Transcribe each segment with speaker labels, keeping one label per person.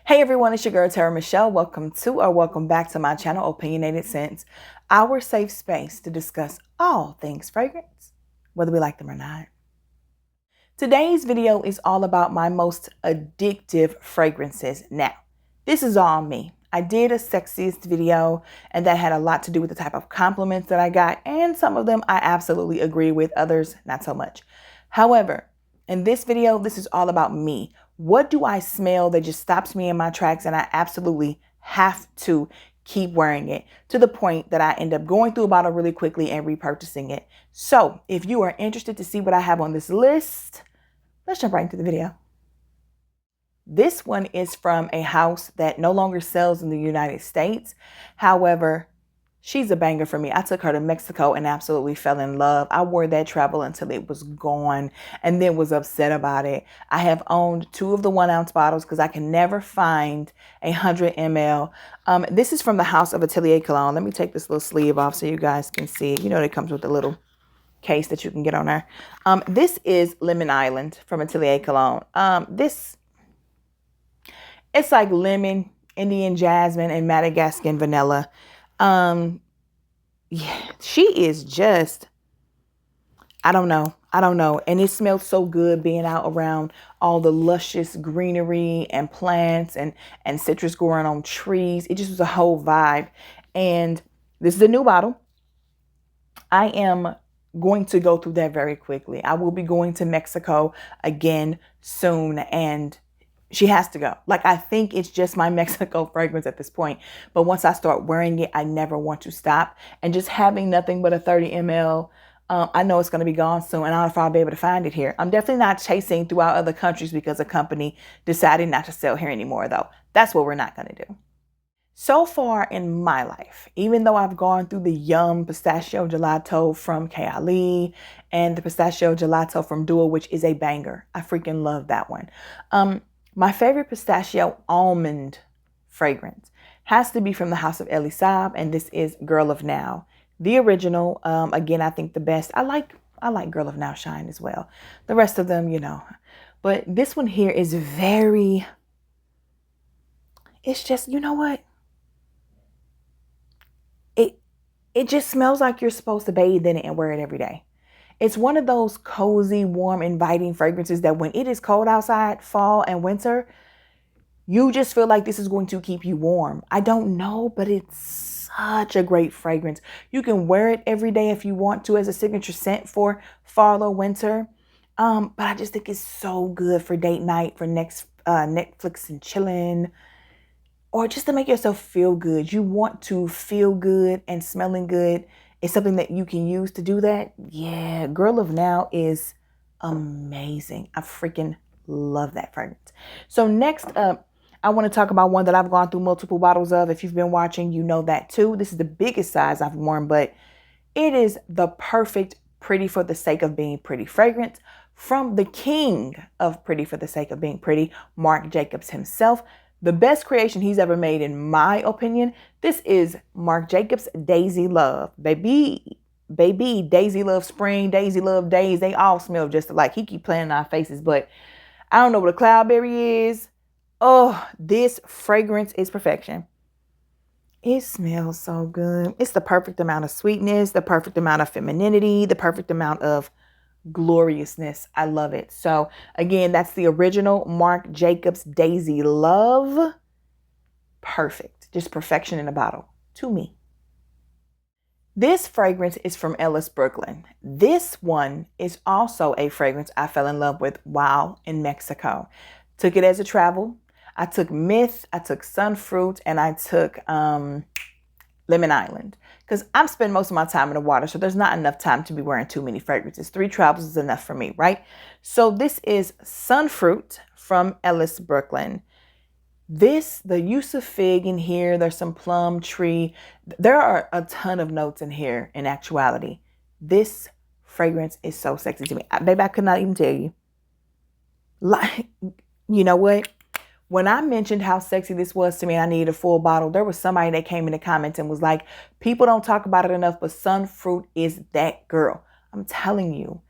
Speaker 1: Hey everyone, it's your girl TeraMichelle. Welcome back to my channel, Opinionated Scents, our safe space to discuss all things fragrance, whether we like them or not. Today's video is all about my most addictive fragrances. Now, this is all me. I did a sexiest video, and that had a lot to do with the type of compliments that I got, and some of them I absolutely agree with, others not so much. However, in this video, this is all about me. What do I smell that just stops me in my tracks and I absolutely have to keep wearing it to the point that I end up going through a bottle really quickly and repurchasing it? So if you are interested to see what I have on this list, let's jump right into the video. This one is from a house that no longer sells in the United States. However, she's a banger for me. I took her to Mexico and absolutely fell in love. I wore that travel until it was gone and then was upset about it. I have owned 2 of the 1 ounce bottles because I can never find 100 ml. This is from the house of Atia Cologne. Let me take this little sleeve off so you guys can see. You know, it comes with a little case that you can get on there. This is Lemon Island from Atia Cologne. It's like lemon, Indian jasmine, and Madagascan vanilla. Yeah, she is just, I don't know. And it smells so good being out around all the luscious greenery and plants and citrus growing on trees. It just was a whole vibe. And this is a new bottle. I am going to go through that very quickly. I will be going to Mexico again soon, and she has to go. Like, I think it's just my Mexico fragrance at this point. But once I start wearing it, I never want to stop. And just having nothing but a 30 ml, I know it's going to be gone soon. And I don't know if I'll be able to find it here. I'm definitely not chasing throughout other countries because a company decided not to sell here anymore, though. That's what we're not going to do. So far in my life, even though I've gone through the Yum Pistachio Gelato from Elie and the Pistachio Gelato from Duo, which is a banger. I freaking love that one. My favorite pistachio almond fragrance has to be from the house of Elie Saab, and this is Girl of Now. The original, again, I think the best. I like Girl of Now Shine as well. The rest of them, you know. But this one here is very, it's just, you know what? It just smells like you're supposed to bathe in it and wear it every day. It's one of those cozy, warm, inviting fragrances that when it is cold outside, fall and winter, you just feel like this is going to keep you warm. I don't know, but it's such a great fragrance. You can wear it every day if you want to as a signature scent for fall or winter. But I just think it's so good for date night, for Netflix and chilling, or just to make yourself feel good. You want to feel good, and smelling good is something that you can use to do that. Yeah, Girl of Now is amazing. I freaking love that fragrance. So next up, I want to talk about one that I've gone through multiple bottles of. If you've been watching, you know that too. This is the biggest size I've worn, but it is the perfect Pretty for the Sake of Being Pretty fragrance from the king of Pretty for the Sake of Being Pretty, Marc Jacobs himself. The best creation he's ever made, in my opinion. This is Marc Jacobs Daisy Love. Baby, Daisy Love Spring, Daisy Love Days. They all smell just alike. He keep playing in our faces, but I don't know what a cloudberry is. Oh, this fragrance is perfection. It smells so good. It's the perfect amount of sweetness, the perfect amount of femininity, the perfect amount of gloriousness. I love it. So again, that's the original Marc Jacobs Daisy Love. Perfect. Just perfection in a bottle to me. This fragrance is from Ellis, Brooklyn. This one is also a fragrance I fell in love with while in Mexico. Took it as a travel. I took Myth, I took Sunfruit, and I took Lemon Island, because I'm spending most of my time in the water, so there's not enough time to be wearing too many fragrances. 3 travels is enough for me, right? So this is Sunfruit from Ellis, Brooklyn. The use of fig in here, there's some plum tree. There are a ton of notes in here in actuality. This fragrance is so sexy to me. Baby, I could not even tell you. Like, you know what? When I mentioned how sexy this was to me, I needed a full bottle, there was somebody that came in the comments and was like, people don't talk about it enough, but Sunfruit is that girl. I'm telling you,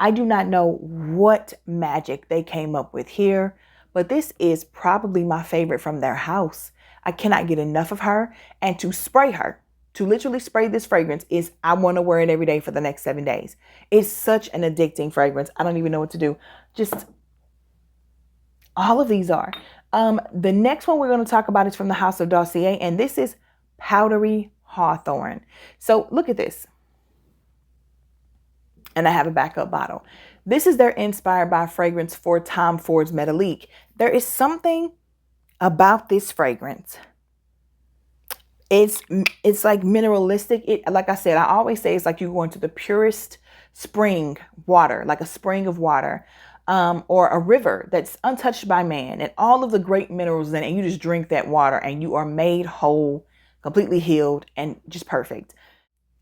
Speaker 1: I do not know what magic they came up with here, but this is probably my favorite from their house. I cannot get enough of her. And to spray her, to literally spray this fragrance is, I want to wear it every day for the next 7 days. It's such an addicting fragrance. I don't even know what to do. Just all of these are. The next one we're going to talk about is from the house of Dossier, and this is Powdery Hawthorne. So look at this. And I have a backup bottle. This is their inspired by fragrance for Tom Ford's Metalik. There is something about this fragrance. It's like mineralistic. Like I said, I always say it's like you go into the purest spring water, like a spring of water, or a river that's untouched by man, and all of the great minerals in it. And you just drink that water and you are made whole, completely healed, and just perfect.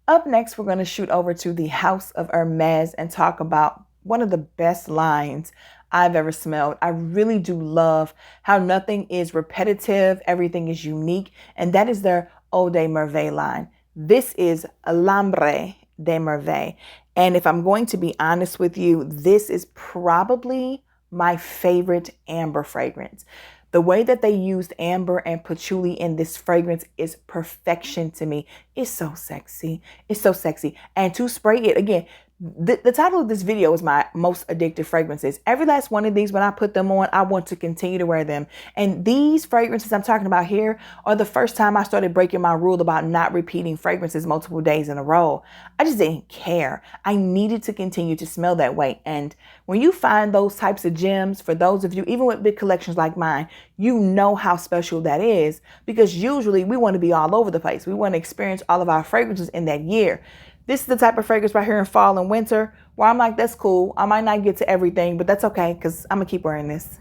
Speaker 1: Up next, we're going to shoot over to the House of Hermes and talk about one of the best lines I've ever smelled. I really do love how nothing is repetitive. Everything is unique. And that is their Eau de Merveille line. This is L'Ambre de Merveille. And if I'm going to be honest with you, this is probably my favorite amber fragrance. The way that they used amber and patchouli in this fragrance is perfection to me. It's so sexy. It's so sexy. And to spray it, again, the title of this video is my most addictive fragrances. Every last one of these, when I put them on, I want to continue to wear them. And these fragrances I'm talking about here are the first time I started breaking my rule about not repeating fragrances multiple days in a row. I just didn't care. I needed to continue to smell that way. And when you find those types of gems, for those of you, even with big collections like mine, you know how special that is, because usually we want to be all over the place. We want to experience all of our fragrances in that year. This is the type of fragrance right here in fall and winter where I'm like, that's cool. I might not get to everything, but that's okay because I'm going to keep wearing this.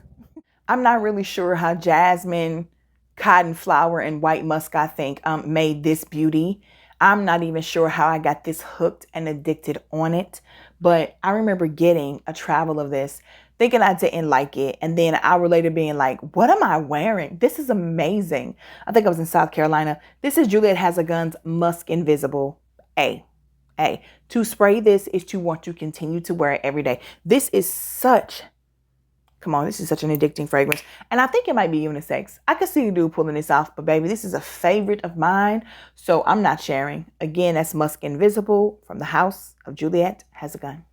Speaker 1: I'm not really sure how jasmine, cotton flower, and white musk, I think, made this beauty. I'm not even sure how I got this hooked and addicted on it. But I remember getting a travel of this, thinking I didn't like it. And then an hour later being like, what am I wearing? This is amazing. I think I was in South Carolina. This is Juliet Has A Gun's Musk Invisible A. To spray this is to want to continue to wear it every day. This is such, come on, this is such an addicting fragrance. And I think it might be unisex. I could see a dude pulling this off, but baby, this is a favorite of mine. So I'm not sharing. Again, that's Musk Invisible from the house of Juliet Has A Gun.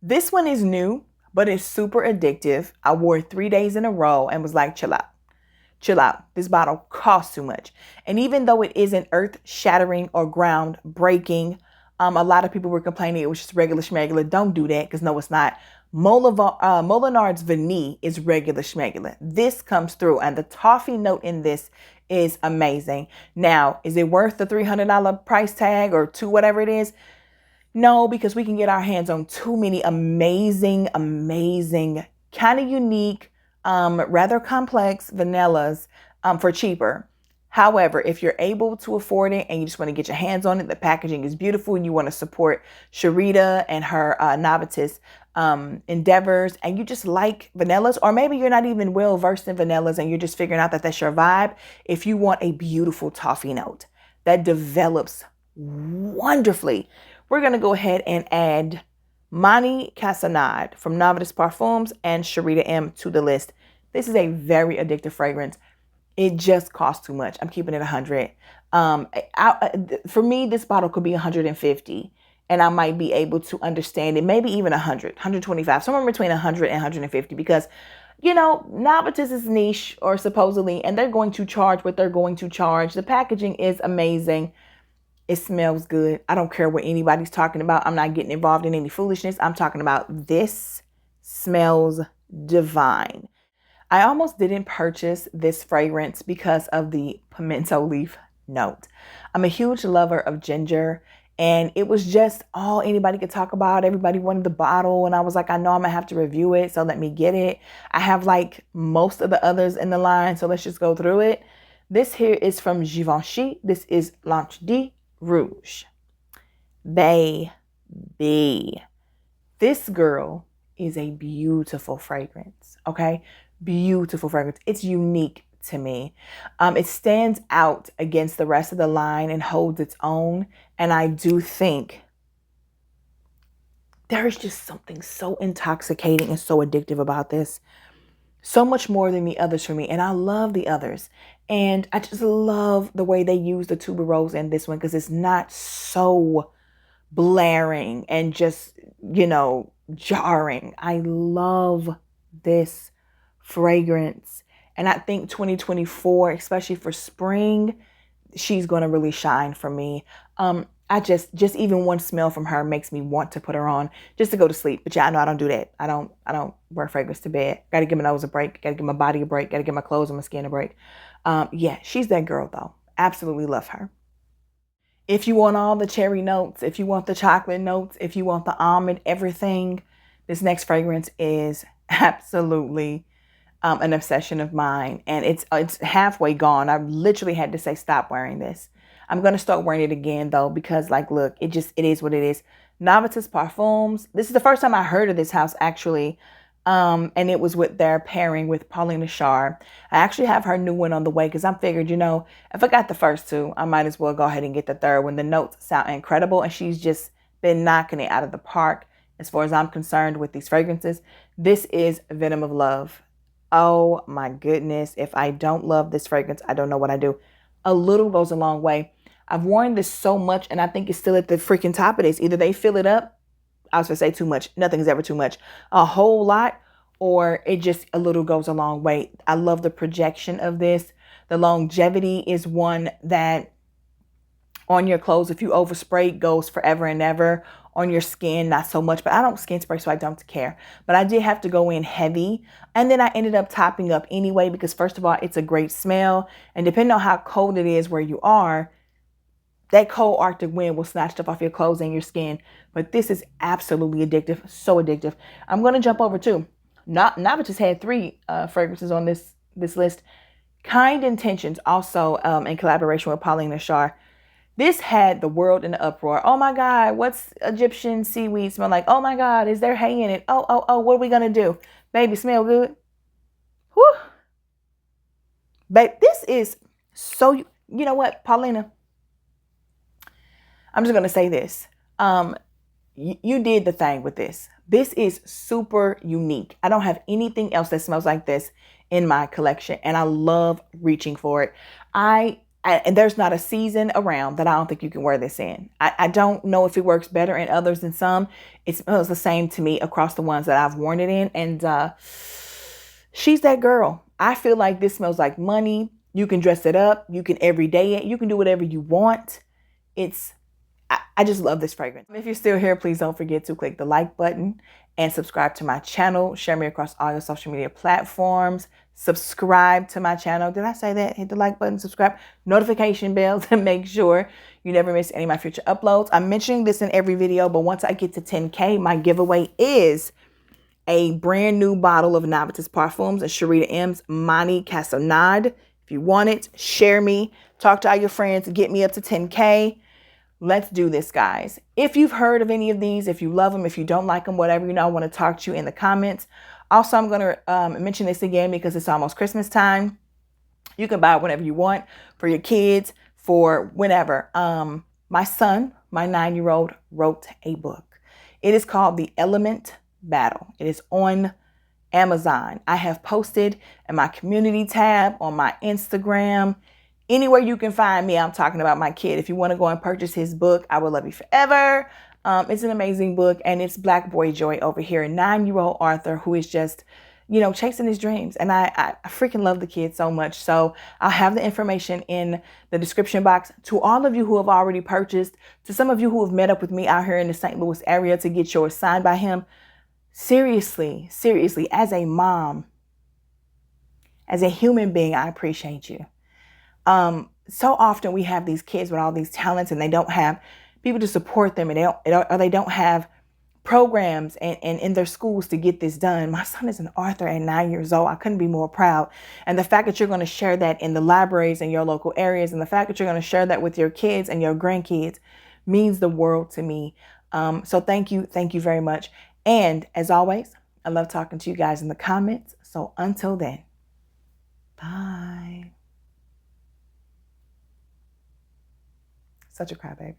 Speaker 1: This one is new, but it's super addictive. I wore it 3 days in a row and was like, chill out. Chill out. This bottle costs too much. And even though it isn't earth shattering or ground breaking, a lot of people were complaining it was just regular schmegular. Don't do that, because no, it's not. Molinard's Vanille is regular schmegular. This comes through, and the toffee note in this is amazing. Now, is it worth the $300 price tag or two, whatever it is? No, because we can get our hands on too many amazing, kind of unique, rather complex vanillas for cheaper. However, if you're able to afford it and you just want to get your hands on it, the packaging is beautiful, and you want to support Sharita and her Novus Endeavors, and you just like vanillas, or maybe you're not even well versed in vanillas and you're just figuring out that that's your vibe. If you want a beautiful toffee note that develops wonderfully, we're going to go ahead and add Mahni Cassonade from Novus Parfums and Sharita M to the list. This is a very addictive fragrance. It just costs too much. I'm keeping it 100. For me, this bottle could be 150, and I might be able to understand it. Maybe even 100, 125, somewhere between 100 and 150, because, you know, Novus is niche, or supposedly, and they're going to charge what they're going to charge. The packaging is amazing. It smells good. I don't care what anybody's talking about. I'm not getting involved in any foolishness. I'm talking about this smells divine. I almost didn't purchase this fragrance because of the pimento leaf note. I'm a huge lover of ginger, and it was just all anybody could talk about. Everybody wanted the bottle, and I was like, I know I'm gonna have to review it, so let me get it. I have like most of the others in the line, so let's just go through it. This here is from Givenchy. This is L'Ange de Rouge. Baby, this girl is a beautiful fragrance, okay? Beautiful fragrance. It's unique to me. It stands out against the rest of the line and holds its own. And I do think there is just something so intoxicating and so addictive about this. So much more than the others for me. And I love the others. And I just love the way they use the tuberose in this one because it's not so blaring and just, jarring. I love this fragrance. And I think 2024, especially for spring, she's going to really shine for me. I just even one smell from her makes me want to put her on just to go to sleep. But yeah, I know I don't do that. I don't wear fragrance to bed. Got to give my nose a break. Got to give my body a break. Got to give my clothes and my skin a break. Yeah, she's that girl though. Absolutely love her. If you want all the cherry notes, if you want the chocolate notes, if you want the almond, everything, this next fragrance is absolutely an obsession of mine. And it's halfway gone. I literally had to say, stop wearing this. I'm going to start wearing it again though, because like, look, it is what it is. Novus Parfums. This is the first time I heard of this house actually. And it was with their pairing with Paulina Shar. I actually have her new one on the way because I figured, if I got the first two, I might as well go ahead and get the third one. The notes sound incredible and she's just been knocking it out of the park as far as I'm concerned with these fragrances. This is Venom of Love. Oh my goodness. If I don't love this fragrance, I don't know what I do. A little goes a long way. I've worn this so much and I think it's still at the freaking top of this. Either they fill it up. I was going to say too much. Nothing's ever too much. A whole lot, or it just a little goes a long way. I love the projection of this. The longevity is one that on your clothes, if you overspray, goes forever and ever. On your skin, not so much, but I don't skin spray, so I don't care. But I did have to go in heavy. And then I ended up topping up anyway, because first of all, it's a great smell. And depending on how cold it is where you are, that cold Arctic wind will snatch stuff off your clothes and your skin. But this is absolutely addictive. So addictive. I'm going to jump over too. Nava just had 3 fragrances on this list. Kind Intentions, also in collaboration with Paulina Shar. This had the world in an uproar. Oh my God, what's Egyptian seaweed smell like? Oh my God, is there hay in it? Oh, what are we going to do? Baby, smell good? Whew. But this is so, you know what, Paulina? I'm just going to say this. You did the thing with this. This is super unique. I don't have anything else that smells like this in my collection. And I love reaching for it. And there's not a season around that I don't think you can wear this in. I don't know if it works better in others than some. It smells the same to me across the ones that I've worn it in. And she's that girl. I feel like this smells like money. You can dress it up. You can everyday it. You can do whatever you want. I just love this fragrance. If you're still here, please don't forget to click the like button and subscribe to my channel. Share me across all your social media platforms. Subscribe to my channel. Did I say that? Hit the like button, subscribe, notification bell to make sure you never miss any of my future uploads. I'm mentioning this in every video, but once I get to 10K, my giveaway is a brand new bottle of Novus Parfums, a Sharita M's Mahni Cassonade. If you want it, share me. Talk to all your friends. Get me up to 10K. Let's do this, guys. If you've heard of any of these, if you love them, if you don't like them, whatever, I want to talk to you in the comments. Also, I'm going to mention this again because it's almost Christmas time. You can buy it whenever you want for your kids, for whenever. My son, my 9-year-old, wrote a book. It is called The Element Battle. It is on Amazon. I have posted in my community tab on my Instagram. Anywhere you can find me, I'm talking about my kid. If you want to go and purchase his book, I will love you forever. It's an amazing book, and it's Black Boy Joy over here, a 9-year-old Arthur who is just, chasing his dreams. And I freaking love the kid so much. So I'll have the information in the description box. To all of you who have already purchased, to some of you who have met up with me out here in the St. Louis area to get yours signed by him, seriously, as a mom, as a human being, I appreciate you. So often we have these kids with all these talents and they don't have people to support them, and they don't have programs and in their schools to get this done. My son is an author at 9 years old. I couldn't be more proud. And the fact that you're going to share that in the libraries in your local areas, and the fact that you're going to share that with your kids and your grandkids means the world to me. So thank you very much. And as always, I love talking to you guys in the comments. So until then, bye. Such a crybaby.